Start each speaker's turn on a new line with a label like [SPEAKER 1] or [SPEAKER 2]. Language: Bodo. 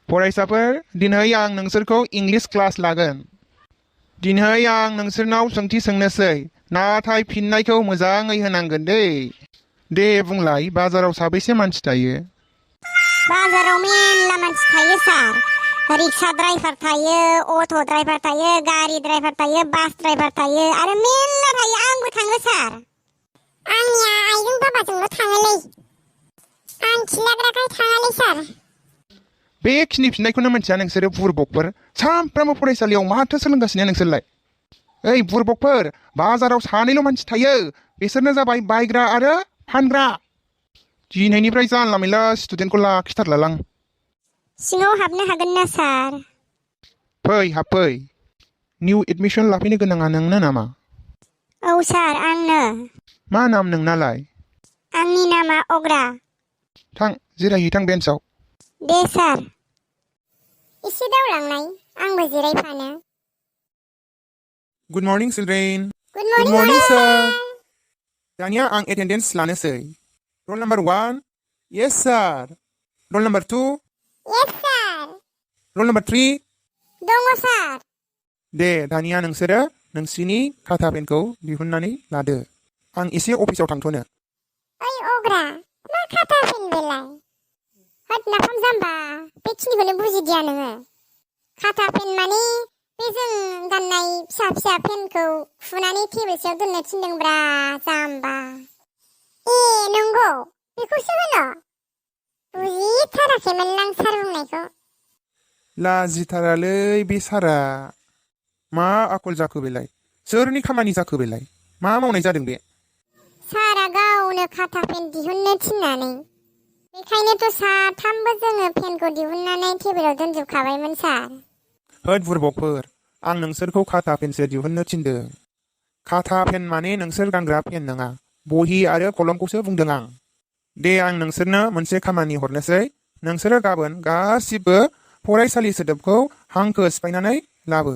[SPEAKER 1] फरायसाफोर दिनै आं नोंसोरखौ इंलिश क्लास लागोन। दिनै आं नोंसोरनाव सोंथि सोंनोसै नाथाय फिननायखौ मोजाङै होनांगोन दे बुंलाय बाजाराव साबैसे मानसि थायो?
[SPEAKER 2] बाजाराव मेरला मानसि थायो सार। रिक्सा ड्राइभार थायो, अट' ड्राइभार थायो, गारि ड्राइभार थायो, बास ड्राइभार थायो आरो मेरला थायो। आंबो थाङो सार। आंनिया आइजों बाबाजोंल' थाङोलै। आं खिलाग्राखाय थाङालै सार।
[SPEAKER 1] बेखिनि फिननायखौनो मिथिया नोंसोरो बुरबकफोर? सानफ्रामबो फरायसालियाव माथो सोलोंगासिनो नोंसोरलाय? ओइ बुरबकफोर, बाजाराव सानैल' मानसि थायो, बिसोरनो जाबाय बायग्रा आरो फानग्रा। दिनैनिफ्राय जानला मेनला स्टुडेन्टखौ लाखिथारलालां।
[SPEAKER 2] सिङाव हाबनो हागोन ना सार?
[SPEAKER 1] हाबफै। निउ एडमिसन लाफैनो गोनाङा नोंनो नामा?
[SPEAKER 2] औ सार, आंनो।
[SPEAKER 1] मा नाम नोंनालाय?
[SPEAKER 2] आंनि नामा अग्रा।
[SPEAKER 1] थां जिरायहैथां बेन्चआव।
[SPEAKER 2] दे सार। एसे दावलांनाय, आंबो जिरायफानो।
[SPEAKER 1] Good morning children.
[SPEAKER 2] Good morning
[SPEAKER 1] sir. दानिया आं एटेन्डेन्स लानोसै। रल नाम्बार 1, येस सार। रल नाम्बार 2,
[SPEAKER 2] येस सार।
[SPEAKER 1] रल नाम्बार 3,
[SPEAKER 2] दङ सार।
[SPEAKER 1] दे दानिया नोंसोरो नोंसिनि खाथा पेनखौ दिहुननानै लादो। आं एसे अफिसाव थांथ'नो।
[SPEAKER 2] ओइ अग्रा, मा खाथा पेन बेलाय? होद नाफाम जाम्बा, बेखिनिखौनो बुजिदिया नोङो। खाथा पेन माने बे जों गाननाय फिसा फिसा पेनखौ फुनानै टेबोलसेयाव दोननो थिनदोंब्रा जाम्बा। ए नंगौ, बेखौसो होनो? बुजिथाराखैमोनलां सार बुंनायखौ।
[SPEAKER 1] लाजिथारालै बे सारा। मा आखल जाखो बेलाय? सोरनि खामानि जाखो बेलाय? मा मावनाय जादों बे?
[SPEAKER 2] सारा गावनो खाथा पेन दिहुननो थिननानै। बेखायनोथ' साथामबो जोङो पेनखौ दिहुननानै टेबोलाव दोनजोबखाबायमोन सार।
[SPEAKER 1] होद बुरबकफोर, आं नोंसोरखौ खाथा पेनसो दिहुननो थिनदों। खाथा पेन माने नोंसोर गानग्रा पेन नङा, बहि आरो कलमखौसो बुंदों आं। दे आं नोंसोरनो मोनसे खामानि हरनोसै। नोंसोरो गाबोन गासिबो फरायसालि सोदोबखौ हांखो सिफायनानै लाबो।